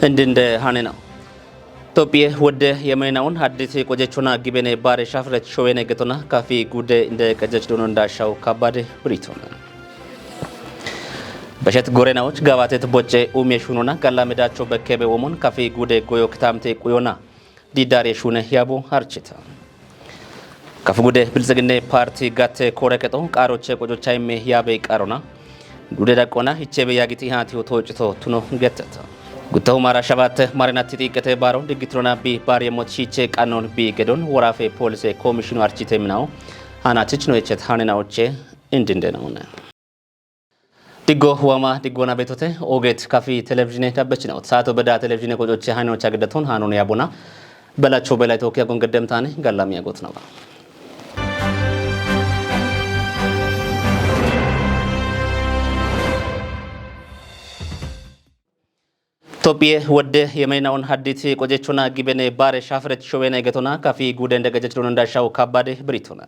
እንድንደ ሃኔና ቶፒየ ወደ የመናውን ሀዲስ ቆጀቾና ጊበኔ ባሬ ሻፍረት ሾዌነ ገቶና ካፊ ጉደ እንደ ቀጀች ዶኖ እንዳሻው ካባደ ብሪቶና በሸት ጎሬናዎች ጋባቴት ቦጨ ኡሜሹኑና ጋላመዳቸው በከበ ወሞን ካፊ ጉደ ጎዮ ክታምቴ ቁዮና ዲዳሬ ሹነ ያቦ አርችታ ካፍ ጉደ ብልጽግና ፓርቲ ጋተ ኮረከቶ ቃሮቼ ቆጆቻይሜ ያበ ቃሮና ጉደ ዳቆና ይቼበ ያጊቲ ሃቲዮ ተወጭቶ ቱኖ ገተታ ጉታው ማራ ሸባት ማሪናት ጥቂት ባሮ ድግትሮና ቢ ባር የሞትሺቼ ቃኖን ቢ ገዶን ወራፌ ፖሊስ ኮሚሽኑ አርቺቴምናው አናችች ነው የቸት ሃኔናዎቼ እንድንደነውና ዲጎ ዋማ ዲጎና ቤቶቴ ኦጌት ካፊ ቴሌቪዥን ታበች ነው ሳቶ በዳ ቴሌቪዥን ቆጮቼ ሃኔኖች አገደቶን ሃኖን ያቦና በላቸው በላይ ተወኪያ ጎንገደምታኔ ጋላሚ ያጎት ነው ቶፒየ ወደ የመናውን ሀዲት ቆጀቾና ጊበኔ ባሬ ሻፍረት ሾዌና ገቶና ካፊ ጉደ እንደ ገጀች ዶን እንዳሻው ካባደ ብሪቶና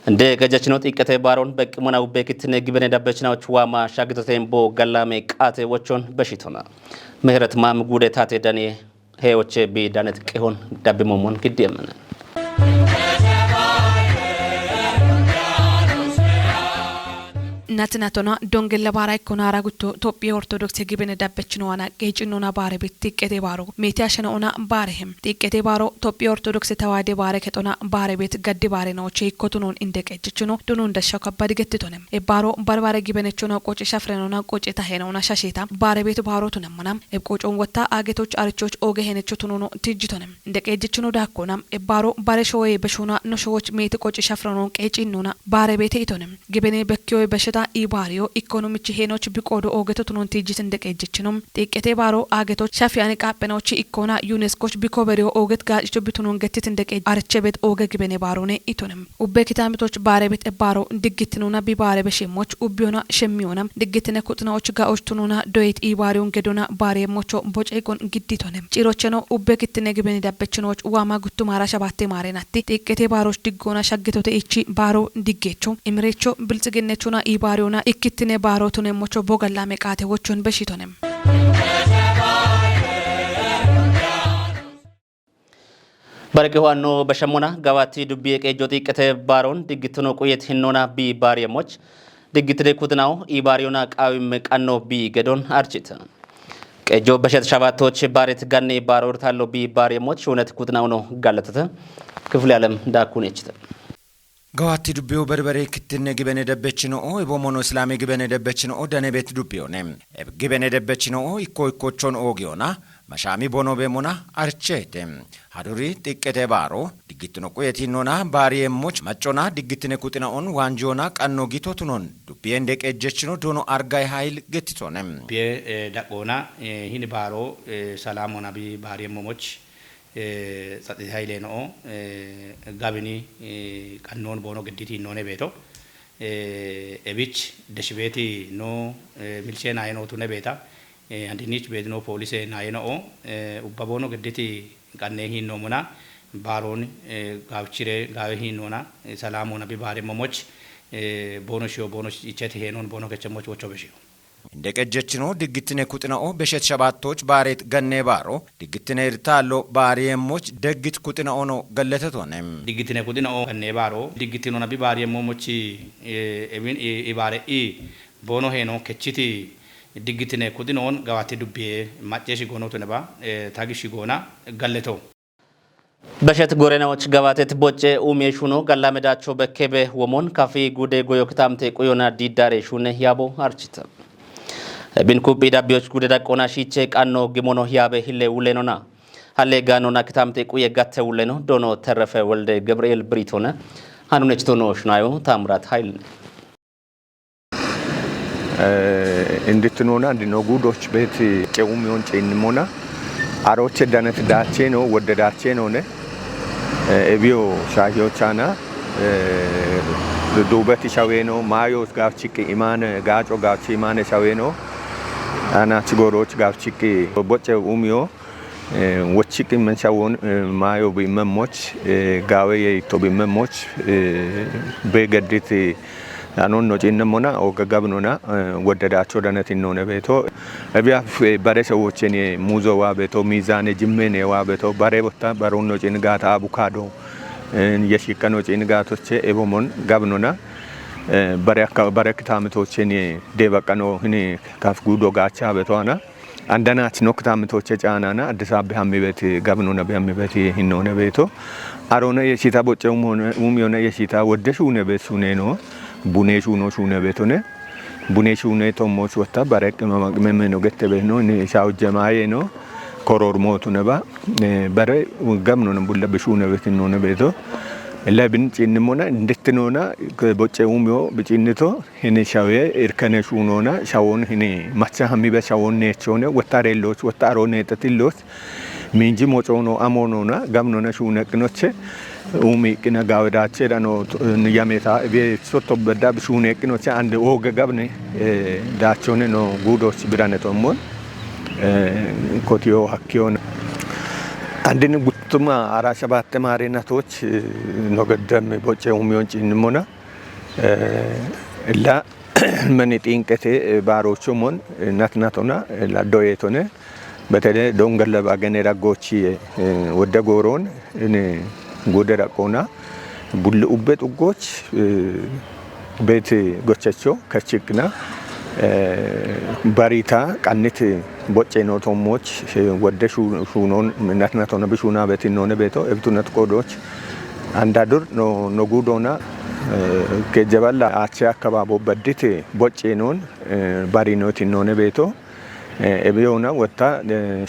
እንደ ገጀች ነው ጥቂት ባሮን በቅሞናው በክትነ ጊበኔ ዳበችናዎች ዋማ ሻግቶቴምቦ ጋላሜ ቃቴ ወቾን በሽቶና ምህረት ማም ጉደ ታቴ ዳኔ ሄዎቼ ቢዳነት ቀሆን ዳብሞሞን ግዴመና ናትናቶና ዶንገለ ባራይ ኮናራ ጉቶ ኢትዮጵያ ኦርቶዶክስ ጊበኔ ዳበችናዋና ጌጭኖና ባሬ ቤት ጥቂት ባሮ ሜቲያሸናውና ባሬህም ጥቂት ባሮ ኢትዮጵያ ኦርቶዶክስ ተዋደ ባሬ ከቶና ባሬ ቤት ገድ ባሬ ነው ቼኮቱኖን እንደቀጭችኖ ዶኖ እንደሻው ከባድ ገትቶንም ባሮ ባርባሬ ጊበኔቾና ቆጭ ሻፍረኖና ቆጭ ታሄናውና ሻሼታ ባሬ ቤት ባሮቱ ነምናም ቆጮን ወታ አገቶች አርቾች ኦገ ሄነቾቱኖ ትጅቶንም እንደቀጭችኖ ዳኮናም ባሮ ባሬ ሾይ በሾና ኖሾች ሜት ቆጭ ሻፍረኖን ቀጭኖና ባሬ ቤት ይቶንም ጊበኔ በኪዮ በሽታ ኢባሪዮ ኢኮኖሚች ሄኖች ቢቆዶ ኦገቶቱኖን ትጅት እንደቀጭችኖም ጥቂት ባሮ አገቶች ሻፊያኔ ቃපናዎች ኢኮና ዩኔስኮች ቢኮበሪዮ ኦገት ጋጭቾ ቢቱኖን ገትት እንደቀጭ አርቸ ቤት ኦገ ጊበኔ ባሮኔ ኢቶንም ኡቤ ኪታምቶች ባሬ ቤት ባሮ ድግትኑና ቢባሬ በሸሞች ኡቢዮና ሸሚዮናም ድግትነ ኩጥናዎች ጋኦችቱኑና ዶይት ኢባሪዮን ገዶና ባሬሞቾ ቦጨይቆን ግዲቶንም ጭሮቸኖ ኡቤ ኪትነ ጊበኔ ዳበችኖች ዋማ ጉቱ ማራ ሸባቴ ማሬናቲ ጥቂት ባሮች ድጎና ሻግቶተ ኢቺ ባሮ ድጌቾ ኢምሬቾ ብልጽግነቹና ባሪዮና ኢክትኔ ባሮቱን ሞቾ ቦገላ መቃቴ ወቾን በሽቶንም በረከዋኖ በሸሞና ጋባቲ ዱቢ የቀጆ ጥቂት ባሮን ድግትኖ ቆየት ሂኖና ቢ ባሪየሞች ድግትደ ኩትናው ኢባሪዮና ቃዊም ቀኖ ቢ ገዶን አርቺት ቀጆ በሸት ሻባቶች ባሬት ጋኔ ባሮር ታሎ ቢ ባሪየሞች ሹነት ኩትናው ነው ጋለተተ ክፍል ያለም ዳኩን እችተ ጋዋቲ ዱቢዮ በርበሬ ክትነ ጊበኔ ደበችኖ ኢቦሞኖ እስላሜ ጊበኔ ደበችኖ ደነ ቤት ዱቢዮኔ ጊበኔ ደበችኖ ኢኮቾን ኦጊዮና መሻሚ ቦኖ በሞና አርቼቴ ሀዱሪ ጥቂት ባሮ ድግትኖ ቆየቲኖና ባሪየሞች መጮና ድግትነ ኩጥናውን ዋንጆና ቀኖ ጊቶቱኖን ዱቢየ እንደቀጀችኖ ዶኖ አርጋይ ኃይል ገትቶኔ ዳቆና ሂኒ ባሮ ሰላሞና ቢ ባሪየሞች ጸጥታ ኃይሌ ነው ጋብኒ ቀኖን ቦኖ ግዲቲ ኖኔ ቤቶ ኤቢች ደሽቤቲ ኖ ሚልቼና አይኖቱ ነቤታ አንዲኒች ቤት ነው ፖሊስ ናይኖ ኡባቦኖ ግዲቲ ቀኔ ሂኖ ሙና ባሮን ጋብቺሬ ጋዊ ሂኖና ሰላሞና ቢባሬ መሞች ቦኖ ሺዮ ቦኖ ይቸት ሄኖን ቦኖ ከቸሞች ወቾ በሺዮ እንደቀጀችኖ ድግትነ ኩጥናኦ በሸት ሸባቶች ባሬት ገኔ ባሮ ድግትነ ይርታሎ ባሪየሞች ደግት ኩጥናኦ ነው ገለተቶነም ድግትነ ኩጥናኦ ገኔ ባሮ ድግትኖ ነቢ ባሪየሞች ኤቢን ኢባሬ ቦኖ ሄኖ ከቺቲ ድግትነ ኩጥናኦን ጋዋቲ ዱቤ ማጨሽ ጎኖቶ ነባ ታግሽ ጎና ገለቶ በሸት ጎሬናዎች ጋባቴት ቦጨ ኡሜሹኖ ጋላመዳቸው በከበ ወሞን ካፊ ጉደ ጎዮ ክታምቴ ቁዮና ዲዳሬ ሹነ ያቦ አርቺታ ቢንኩቢ ዳቢዎች ጉደ ዳቆና ሺቼ ቃኖ ግሞኖ ያበ ሂሌ ውሌኖና ሀሌ ጋኖና ክታምቴ ቁየ ጋተ ውሌኖ ዶኖ ተረፈ ወልደ ገብርኤል ብሪቶነ ሃኑነችቶኖ ሽናዩ ታምራት ኃይል እንድትኖና እንድኖ ጉዶች ቤት ጨውም ይሆን ጨንሞና አሮቼ ዳነት ዳቼ ነው ወደዳቼ ነው ነ ኤቢዮ ሻሂዮቻና ዱበት ሻዌኖ ማዮስ ጋፍቺክ ኢማነ ጋጮ ጋፍቺ ኢማነ ሻዌኖ አናች ጎሮች ጋፍቺክ ቦጨ ኡሚዮ ወቺክ መንሻውን ማዮ ቢመሞች ጋዌ የቶ ቢመሞች በገድት አኖን ነው ጭንሞና ወገጋብኖና ወደዳቸው ደነት ነው ቤቶ እቢያ ባሬ ሰዎችን ሙዞዋ ቤቶ ሚዛን ጅሜን ዋ ቤቶ ባሬ ቦታ ባሮን ነው ጭንጋታ አቡካዶ የሽከኖ ጭንጋቶች ኤቦሞን ጋብኖና በረክታምቶችን ደበቀኖ እኔ ካፍ ጉዶ ጋቻ ቤቶና አንደናች ኖክታምቶች ጫናና አዲስ አበባ ሀሚበት ጋብኖ ነብያ ሀሚበት ሂኖነ ቤቶ አሮነ የሲታ ቦጨው ሆነ የሲታ ወደሹ ነቤት ሱኔ ነው ቡኔሹ ነው ሹነ ቤቶነ ቡኔሹ ነው ቶሞች ወጣ ባረቅ መመቅመም ነው ገተበ ነው ሻው ጀማዬ ነው ኮሮርሞቱ ነባ በረ ጋብኖ ነው ቡለብሹ ነቤት ነው ቤቶ ለብን ጭንሞና እንድትኖና ቦጨውሚዮ ብጭንቶ እኔ ሻዌ እርከነሹ ኖና ሻውን እኔ ማቻ ሀሚበ ሻውን ነቾነ ወታሬሎች ወታሮነ ተትሎች ሚንጂ ሞጮኖ አሞኖና ጋብኖና ሹ ነቅኖቼ ኡሚ ቅና ጋወዳቼ ዳኖ ንያሜታ ቤሶቶ በዳ ብሹ ነቅኖቼ አንድ ኦገ ጋብኔ ዳቾነ ነው ጉዶች ብራነቶሞን ኮቲዮ ሀኪዮን አንድን ጉቱማ አራሸባት ተማሪናቶች ነገደም ቦጨው ሚዮንጭ እንሞና ላ መኔ ጢንቀቴ ባሮቹሞን ናትናቶና ላዶየቶነ በተለ ዶንገለ ባገኔ ራጎቺ ወደ ጎሮን እኔ ጎደራቆና ቡል ኡበት ኡጎች ቤት ጎቸቾ ከችክና ባሪታ ቃነት ቦጨኖ ቶሞች ወደሹ ሹኖን ናትናቶና ብሹና በትኖነ ቤቶ እብቱነት ቆዶች አንዳዱር ኖ ጉዶና ከጀባላ አቻ አካባቢ በድት ቦጨኖን ባሪኖት ኖነ ቤቶ ኤቢዮና ወጣ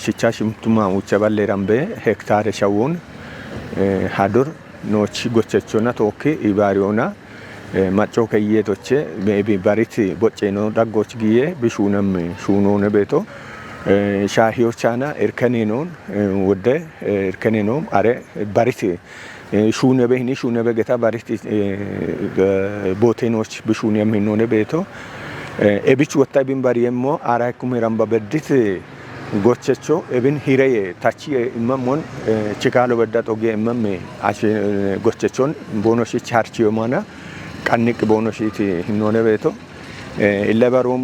ሽቻ ሽምቱማ ውቸባለ ራምቤ ሄክታር ሻውን ሃዱር ኖች ጎቸቾና ቶኪ ኢባሪዮና ማጮ ከየቶቼ ቤቢ ባሪት ቦጨኖ ዳጎች ጊዜ ብሹነም ሹኖነ ቤቶ ሻሂዮቻና እርከኔኖን ወደ እርከኔኖም አረ ባሪት ሹነ በህኒ ሹነ በገታ ባሪት ቦቴኖች ብሹነም ሆነ ቤቶ ኤቢች ወጣ ቢን ባሪየሞ አራይኩም ራምባ በድት ጎቸቾ ኤብን ሂረየ ታቺ እመሞን ቺካሎ በዳ ጦጌ እመም አሽ ጎቸቾን ቦኖሽ ቻርቺዮ ማና ቀንቅ ቦኖሽቲ ሆነ ቤቶ ኢለበሮም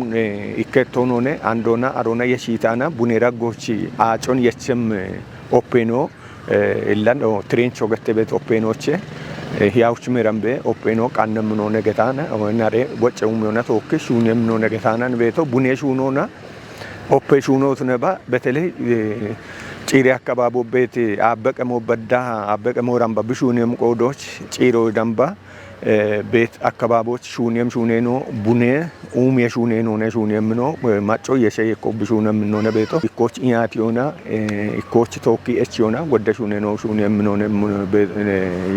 ኢከቶኖነ አንዶና አሮና የሺታና ቡኔራ ጎቺ አጮን የቸም ኦፔኖ ኢላን ትሬንቾ ገተቤት ኦፔኖቼ ህያውች ምራምቤ ኦፔኖ ቃነም ነው ነገታና ወናሬ ወጨው ምኖና ቶክ ሹንም ነው ነገታናን ቤቶ ቡኔ ሹኖና ኦፔ ሹኖት ነባ በተለይ ጪሪ አካባቢ ቤት አበቀሞ በዳ አበቀሞ ራምባ ብሹንም ቆዶች ጪሮ ደምባ ቤት አካባቢዎች ሹኔም ሹኔኖ ቡኔ ኡም የሹኔኖ ነሹኔም ነው ማጮ የሸየኮ ብሹነም ነው ነቤቶ ኢኮች ኢያቲዮና ኢኮች ቶኪ ኤችዮና ወደ ሹኔኖ ሹኔም ነው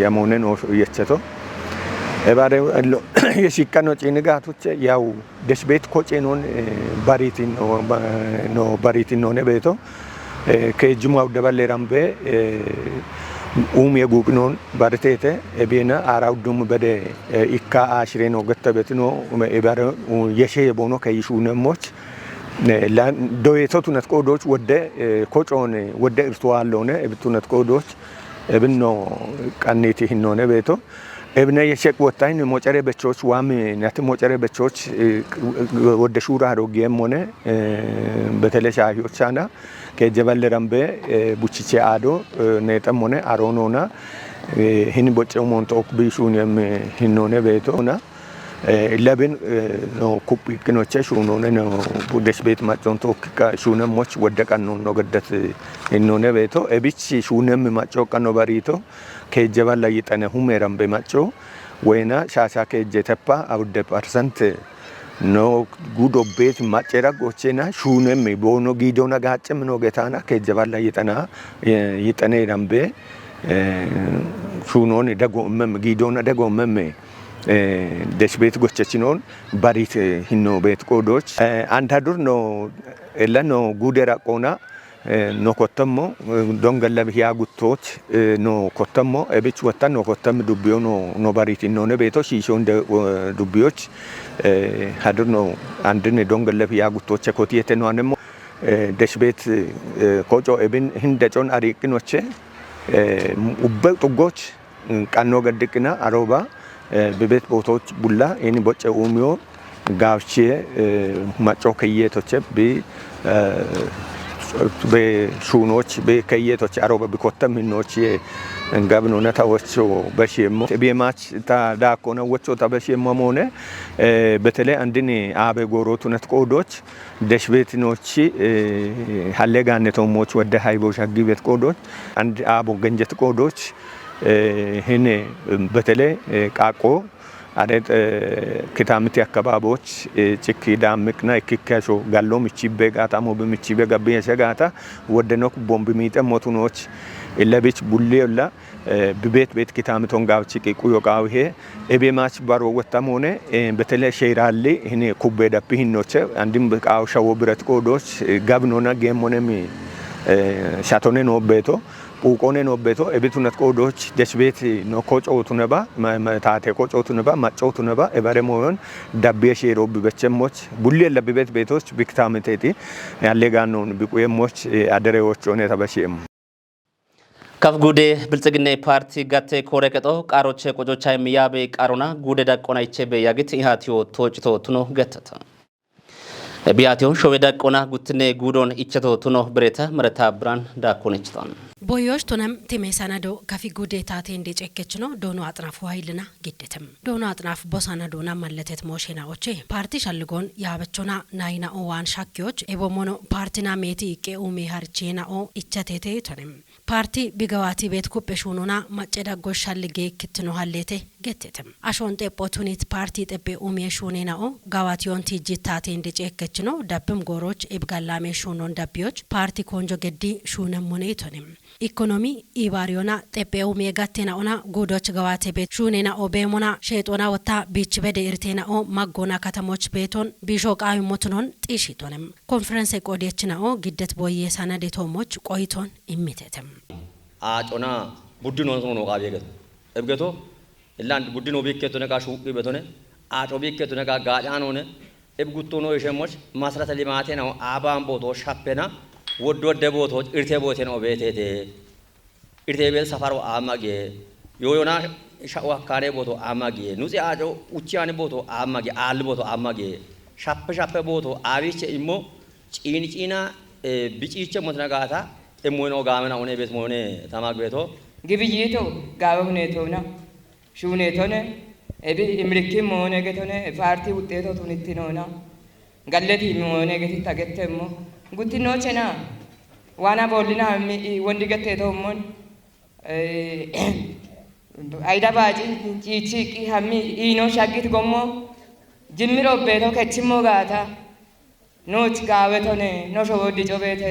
ያሞነ ነው የቸቶ ኤባሬ የሽካኖ ጭንጋቶች ያው ደስቤት ኮጬኖን ባሪቲን ነው ባሪቲን ነው ነቤቶ ከጅማው ደባለ ራምቤ ኡም የጉቅኖን ባርቴቴ ኤቤና አራውዱም በደ ኢካ አሽሬኖ ገተበትኖ ኤባረ የሸ የቦኖ ከይሹነሞች ዶየቶቱነት ቆዶች ወደ ኮጮን ወደ እርቷለውነ እብቱነት ቆዶች እብኖ ቀኔቲ ሂኖነ ቤቶ እብነ የሸቅ ወጣኝ ሞጨሬ በቾች ዋም ናት ሞጨሬ በቾች ወደ ሹራ አሮጌም ሆነ በተለሻዮቻና ከጀበል ረምቤ ቡቺቼ አዶ ነጠም ሆነ አሮኖና ህን ቦጨው ሞንቶክ ቢሹንም ህኖነ ቤቶና ለብን ነው ኩፕቅኖቼ ሹኖነ ነው ቡደሽ ቤት ማጮን ቶክ ሹነሞች ወደቀን ነው ገደት ህኖነ ቤቶ እቢች ሹነም ማጮ ቀኖ ባሪቶ ከጀበል ላይ ጠነ ሁሜራም በማጮ ወይና ሻሻ ከጀተፓ አውደ ፐርሰንት no gudo bet machera gochena shunem bono gidona gacem no getana kejaballa yitane rambe shunon dago mem gidona dago mem desbet gochechinon barit hinno bet qodoch antadur no ella no gudera qona no kottamo dongalla biya guttoch no kottamo ebich watan no kottam dubbiyo no barit no ne beto shishon dubbiyoch hadur no andne dongalla biya guttoch kotiyete no anemo desbet koco ebin hindechon ariqinoche ubbe tugoch qanno gaddikina aroba በቤት ቦታዎች ቡላ እኒ ቦጨ ኡሚዮ ጋብቼ ማጮ ከየቶች በሹኖች በከየቶች አሮበ በኮተም ኖች እንጋብኖ ነታዎቹ በሽሞ ቤማች ታዳኮነ ወቾ ታበሽሞ ሆነ በተለይ አንድን አበ ጎሮቱ ነትቆዶች ደሽቤትኖች ሀለጋነቶሞች ወደ ሃይቦሽ አግቤት ቆዶች አንድ አቦ ገንጀት ቆዶች ህኔ በተለይ ቃቆ አረት ከታምቲ አካባቢዎች ጭኪ ዳምቅና ይክካሾ ጋሎም እቺቤ ጋታሞ በምቺቤ ጋበየ ሰጋታ ወደነኩ ቦምብ ሚጠሞቱኖች ለቤች ቡሌላ በቤት ቤት ከታምቶን ጋብቺ ቂቁዮ ቃውሄ ኤቤማች ባሮ ወጣም ሆነ በተለይ ሼራሊ እኔ ኩቤ ዳፕሂኖች አንድም ቃው ሻው ብረት ቆዶች ጋብኖና ጌሞነሚ ሻቶኔ ነው ቤቶ ኡቆኔ ነው ቤቶ እቤቱነት ቆዶች ደስቤት ነው ኮጮቱ ነባ ማታቴ ኮጮቱ ነባ ማጮቱ ነባ ኤባረሞን ዳቤሽ ሮብ በቸሞች ቡሌ ለቤት ቤቶች ቢክታምቴቲ ያለጋኖን ቢቆየሞች አደረዎች ሆነ ተበሽም ከፍጉዴ ብልጽግና ፓርቲ ጋቴ ኮረቀጦ ቃሮቼ ቆጆቻ የሚያበ ቃሮና ጉዴ ዳቆና ይቼ በያግት ኢሃቲዮ ቶጭቶ ቱኖ ገተተ ቢያቲዮን ሾዌ ዳቆና ጉትኔ ጉዶን ኢቸቶ ቱኖ ብሬታ መረታ ብራን ዳቆነችታን ቦዮች ቱነም ቲሜሳናዶ ከፊ ጉዴ ታቴ እንደጨከችኖ ዶኖ አጥናፉ ኃይልና ግደትም ዶኖ አጥናፍ ቦሳና ዶና ማለተት ሞሽናዎቼ ፓርቲ ሻልጎን ያበቾና ናይና ኦዋን ሻኪዎች ኤቦሞኖ ፓርቲና ሜቲ ኢቄኡሜ ሃርቼናኦ ኢቸቴቴ ቱነም ፓርቲ ቢገዋቲ ቤት ኩጴሹኑና ማጨዳጎሽ ሻልጌ ክትኖ ሀሌቴ ገተትም አሾን ጤጶቱኒት ፓርቲ ጤጴ ኡሜ ሹኔናኦ ጋዋቲዮን ቲጂታቴ እንደጨከችኖ ዳብም ጎሮች ኤብጋላሜ ሹኖን ዳቢዎች ፓርቲ ኮንጆ ገዲ ሹነም ሞኔ ቱነም ኢኮኖሚ ኢባሪዮና ጤጴው ሜጋቴናኦና ጉዶች ገዋቴ ቤት ሹኔና ኦቤሞና ሼጦና ወታ ቢች በደ ኢርቴናኦ ማጎና ከተሞች ቤቶን ቢሾቃዊ ሞትኖን ጢሽቶንም ኮንፈረንስ ቆዲየችናኦ ግደት ቦየ ሰነዴቶሞች ቆይቶን ኢሚቴተም አጮና ቡድኖን ሶኖ ቃቤገት እብገቶ ኢላንድ ቡድኖ ቢከቶ ነቃ ሹቅ በቶነ አጮ ቢከቶ ነቃ ጋጫን ሆነ እብጉቶኖ የሸሞች ማስረተ ሊማቴ ነው አባን ቦቶ ሻፔና ወደ ቦቶች እርቴ ቦቴ ነው ቤቴቴ እርቴ ቤት ሰፋሮ አማጌ ዮዮና ሻው አካሬ ቦቶ አማጌ ኑዚ አጆ ኡቺያን ቦቶ አማጌ አል ቦቶ አማጌ ሻፕ ቦቶ አቢቼ ኢሞ ጪኒጪና ቢጪቼ ሞትነጋታ እሞኖ ጋመና ሆነ ቤት ሆነ ተማግቤቶ ግብይቶ ጋበሁኔቶና ሹኔቶነ እቢ እምልክም ሆነ ገቶነ ፓርቲ ውጤቶ ቱንቲኖና ገለቲ ሆነ ገቲ ታገተሞ ጉቲኖቸና ዋና ቦልና ወንድ ገቴቶሞን አይዳ ባጂ ቺቺቂ ሀሚ ኢኖ ሻጊት ጎሞ ጅምሮ ቤቶ ከችሞ ጋታ ኖች ጋበቶነ ኖሾ ወዲ ጮቤተ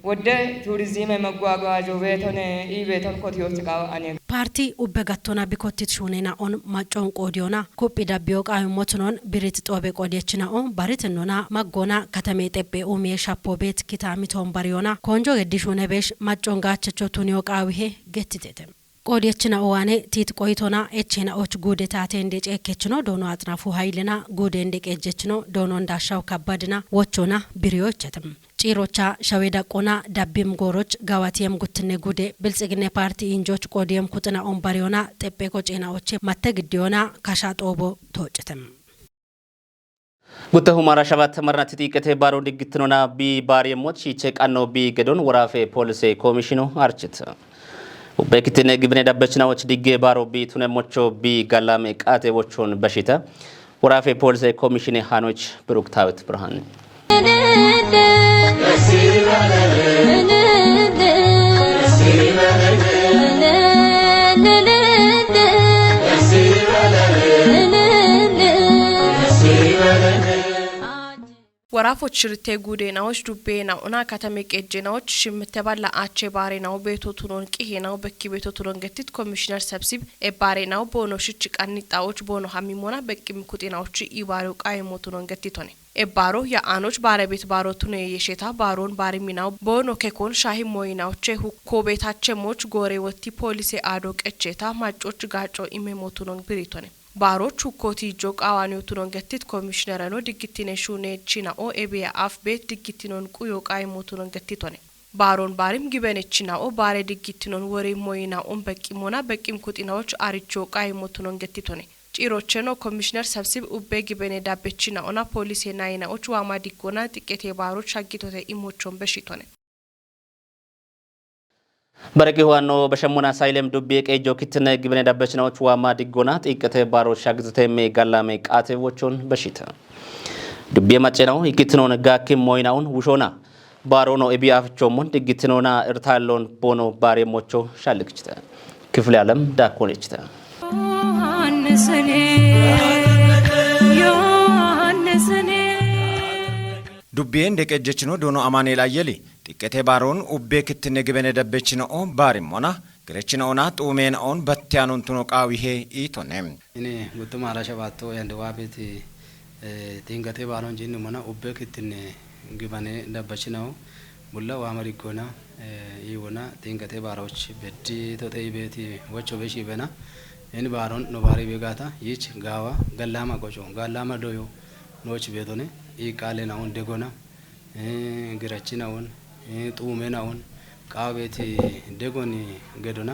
ወደ ቱሪዝም መጓጓዦ ቤቶነ ኢቤቶን ኮቲዮች ጋው አኔ ፓርቲ ኡበጋቶና ቢኮቲት ሹኔና ኦን ማጮን ቆዲዮና ኮፒ ዳቢዮ ቃዩ ሞትኖን ብሪት ጦቤ ቆዲየችና ኦን ባሪትኖና ማጎና ከተሜ ጤጴ ኡሜ ሻፖ ቤት ኪታሚቶን ባሪዮና ኮንጆ ገዲሹነ ቤሽ ማጮን ጋቸቾ ቱኒዮ ቃዊሄ ገትቴተም ቆዲየችና ኦዋኔ ቲት ቆይቶና ኤቼና ኦች ጉዴ ታቴ እንደጨከችኖ ዶኖ አጥናፉ ኃይልና ጉዴ እንደቀጀችኖ ዶኖ እንዳሻው ከባድና ወቾና ብሪዮችተም ጪሮቻ ሸዌዳቆና ዳቢም ጎሮች ጋዋቲየም ጉትኔ ጉዴ ብልጽግና ፓርቲ ኢንጆች ቆዲየም ኩጥና ኦምባሪዮና ጤጴ ቆጬናዎቼ ማተግዲዮና ካሻጦቦ ተወጭተም ጉተሁ ማራሻባት ተመርናት ቲቀቴ ባሮ ድግትኖና ቢ ባሪየሞች ይቸቃኖ ቢ ገዶን ወራፌ ፖሊስ ኮሚሽኑ አርችት በክትኔ ግብኔ ዳበችናዎች ዲጌ ባሮ ቢ ቱነሞቾ ቢ ጋላሜ ቃቴዎቹን በሽታ ወራፌ ፖሊስ ኮሚሽን ሃኖች ብሩክታዊት ብርሃን ወራፎች ሽርቴ ጉዴናዎች ዱቤናውና ከተሜ ቄጄናዎች ሽምተባላ አቼ ባሬናው ቤቶቱኖን ቂሄናው በኪ ቤቶቱኖን ገቲት ኮሚሽነር ሰብሲብ ኤባሬናው ቦኖሽች ቃኒጣዎች ቦኖ ሀሚሞና በቂም ኩጤናዎች ኢባሪው ቃይሞቱኖን ገቲቶኔ ኤባሮ ያአኖች ባረቤት ባሮቱኖ የየሼታ ባሮን ባሪሚናው ቦኖ ከኮን ሻሂ ሞይናዎች ኮቤታቸሞች ጎሬ ወቲ ፖሊሴ አዶ ቀቼታ ማጮች ጋጮ ኢሜሞቱኖን ብሪቶኔ ባሮቹ ኮቲ ጆቅ አዋኒውቱኖን ገቲት ኮሚሽነራኖ ድግቲኔ ሹኔ ቺናኦ ኤቢያ አፍ ቤት ድግቲኖን ቁዮ ቃይሞቱኖን ገቲቶኔ ባሮን ባሪም ግበነችናኦ ባሬ ድግቲኖን ወሬ ሞይናኦን በቂሞና በቂም ኩጢናዎች አርጆ ቃይሞቱኖን ገቲቶኔ ጭሮቸኖ ኮሚሽነር ሰብስብ ኡቤ ግበኔ ዳበችና ኦና ፖሊሴና አይናዎች ዋማ ዲጎና ጥቂት የባሮች አግቶተ ኢሞቾን በሽቶነ በረቂ ዋኖ በሸሞና ሳይለም ዱቤ ቀጆ ክትነ ግበኔ ዳበችናዎች ዋማ ዲጎና ጥቂት የባሮች አግቶተ ሜጋላሜ ቃቴዎቹን በሽታ ዱቤ ማጨናው ይክትኖን ጋኪም ሞይናውን ውሾና ባሮኖ እቢያፍቾሙን ድግትኖና እርታሎን ቦኖ ባሬሞቾ ሻልክችተ ክፍለ ዓለም ዳኮነችተ ዱቤን ደቀጀችኖ ዶኖ አማኔል አየሊ ጥቂት ባሮን ኡቤ ክትነ ግበኔ ዳበችኖ ባሪሞና ግረችኖና ጡሜናውን በትያኑን ቱኖ ቃዊሄ ኢቶኔም እኔ ጉቱማ አራሸባቶ ያንደዋቤት ቲንገቴ ባሮን ጂን ሞና ኡቤ ክትነ ግበኔ ዳበችናው ቡላ ዋመሪጎና ይወና ቲንገቴ ባሮች በዲ ተተይ ቤት ወቾ በሺ በና እን ባሮን ኖባሪ ቤጋታ ይች ጋዋ ገላማ ቆጮ ጋላማ ዶዮ ኖች ቤቶኔ ይቃሌናውን ደጎና ግረችናውን ጡሜናውን ቃቤት ደጎኒ ገዶና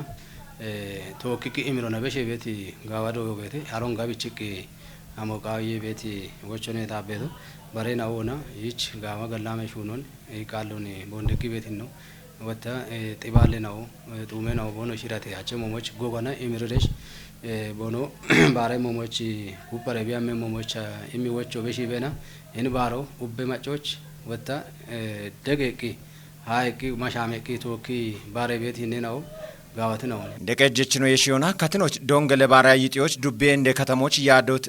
ቶኪኪ ኢምሮና በሺ ቤት ጋዋ ዶዮ ቤት አሮን ጋቢችቂ አሞቃዊ ቤት ወቾኔ ታቤቶ በሬናውና ይች ጋዋ ገላማ ሹኖን ይቃሉን ቦንደቂ ቤት ነው ወታ ጢባሌናው ጡሜናው ቦኖ ሽራቴ አቸሞሞች ጎጎና ኢምሮዴሽ ቦኖ ባሬ ሞሞች ኩፐረቢያ ሞሞች የሚወቾ በሺ በና እንባሮ ኡቤ ማጮች ወታ ደገቂ ሃይቂ ማሻሜቂ ቶኪ ባሬ ቤት ይነናው ጋዋት ነው ደቀጀችኖ የሺዮና ካትኖች ዶንገለ ባራይቲዎች ዱቤ እንደ ከተሞች ያዶት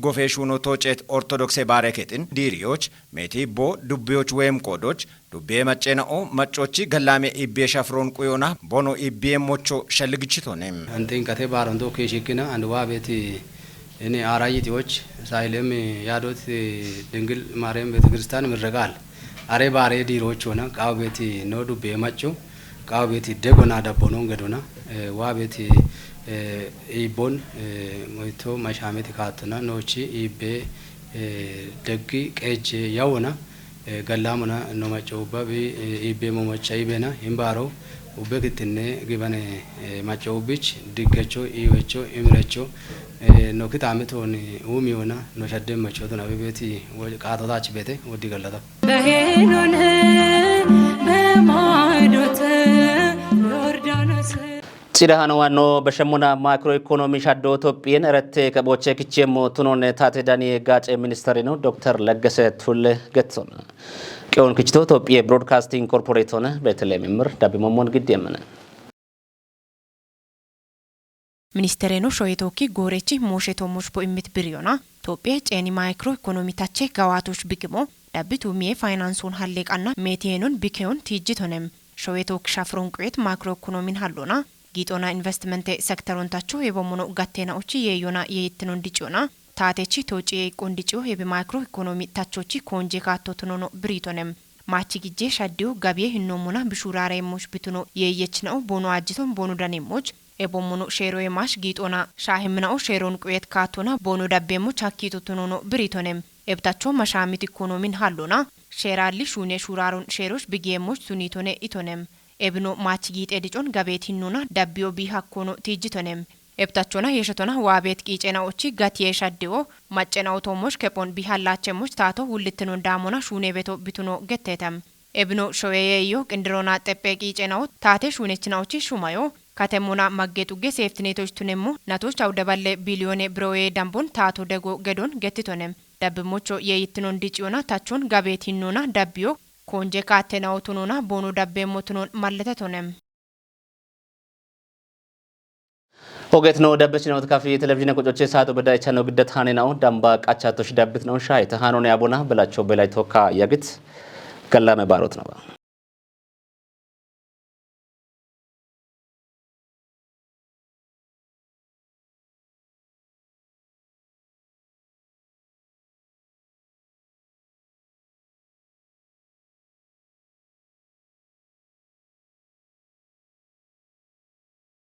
ጎፌ ሹኖ ቶጨት ኦርቶዶክስ ባረከትን ዲሪዎች ሜቲቦ ዱቤዎች ወይም ቆዶች ዱቤ መጨናኦ መጮቺ ገላሜ ኢቤ ሻፍሮን ቁዮና ቦኖ ኢቤ ሞቾ ሸልግችቶኔም አንቴን ከቴ ባሮንቶ ከሽኪና አንድ ዋቤት እኔ አራይቲዎች ሳይለም ያዶት ድንግል ማርያም ቤተክርስቲያን ምረጋል አሬ ባሬ ዲሮች ሆና ቃው ቤት ነው ዱቤ መጮ ቃው ቤት ደጎና ዳቦኖ ገዶና ዋ ቤት ኢቦን ሞይቶ ማሻሜት ካቱና ኖቺ ኢቤ ደጊ ቀጅ ያውና ገላሙና ነው ማጨውባቢ ኢቤ ሞሞቻ ኢቤና ኢምባሮ ኡበክትነ ግበነ ማጨውብች ድገቾ ኢወቾ ኢምረቾ ነው ከታመቶን ኡሚዮና ነው ሸደመቾ ተና በቤቲ ቃቶታች ቤቴ ወዲ ገለታ በሄኖነ በማዶተ ዮርዳኖስ ፂዳሃኖ ዋኖ በሸሙና ማክሮ ኢኮኖሚ ሻዶ ኢትዮጵያን ረቴ ከቦቼ ክቼሞ ቱኖን ታቴ ዳኒ ጋጬ ሚኒስተር ነው ዶክተር ለገሰ ቱል ገትሶን ቂዮን ክችቶ ኢትዮጵያ ብሮድካስቲንግ ኮርፖሬት ሆነ በተለይ ምምር ዳቢሞሞን ግድ የመነ ሚኒስተሬኖ ሾይቶኪ ጎሬቺ ሞሼቶሞች ቦኢሚት ብሪዮና ኢትዮጵያ ጨኒ ማክሮ ኢኮኖሚ ታቼ ጋዋቶች ቢግሞ ዳቢቱ ሚየ ፋይናንሱን ሀሌቃና ሜቴኑን ቢኬውን ቲጅቶነም ሾይቶክ ሻፍሮን ቁት ማክሮ ኢኮኖሚን ሀሎና ጊጦና ኢንቨስትመንት ሴክተሩን ታቹ የቦሞኖ ጋቴናዎቺ የዮና የይትኖን ዲጮና ታቴቺ ቶጪ ቆንዲጮ የማክሮ ኢኮኖሚ ታቾቺ ኮንጄ ካቶትኖ ብሪቶነም ማቺ ጊጄ ሻዲው ጋቢየ ህኖሙና ብሹራሬሞች ቢቱኖ የየችናው ቦኖ አጅቶን ቦኖ ዳኔሞች የቦሞኖ ሼሮ የማሽ ጊጦና ሻህምናው ሼሮን ቁየት ካቶና ቦኖ ዳቤሞች አኪቶትኖ ብሪቶነም ኤብታቾ ማሻሚት ኢኮኖሚን ሀሎና ሼራሊ ሹኔ ሹራሩን ሼሮች ቢጌሞች ሱኒቶኔ ኢቶነም ኤብኖ ማቺ ጊጤ ዲጮን ጋቤቲኑና ዳቢዮ ቢሃኮኖ ቲጅቶነም ኤብታቾና የሸቶና ዋቤት ቂጨናዎቺ ጋቲየ ሻዲዮ ማጨናው ቶሞች ከፖን ቢሃላቸሞች ታቶ ሁልትኖ ዳሞና ሹኔ ቤቶ ቢቱኖ ገተተም ኤብኖ ሾየየዮ ቅንድሮና ጠጴ ቂጨናው ታቴ ሹኔችናዎቺ ሹማዮ ካተሞና ማጌጡጌ ሴፍትኔቶች ቱነሞ ናቶች አውደባለ ቢሊዮኔ ብሮዌ ዳምቦን ታቶ ደጎ ገዶን ገትቶነም ዳብሞቾ የይትኖን ዲጪዮና ታቾን ጋቤቲኑና ዳቢዮ ኮንጄ ካቴናው ቱኖና ቦኖ ዳቤሞ ቱኖን ማለተቶነም ኦጌት ነው ደበች ነው ተካፊ ቴሌቪዥን ቆጮቼ ሰዓቱ በዳይቻ ነው ግደት ሃኔ ነው ዳምባ ቃቻቶች ዳብት ነው ሻይ ተሃኖን ያቦና ብላቸው በላይ ተወካ ያግት ገላመ ባሮት ነው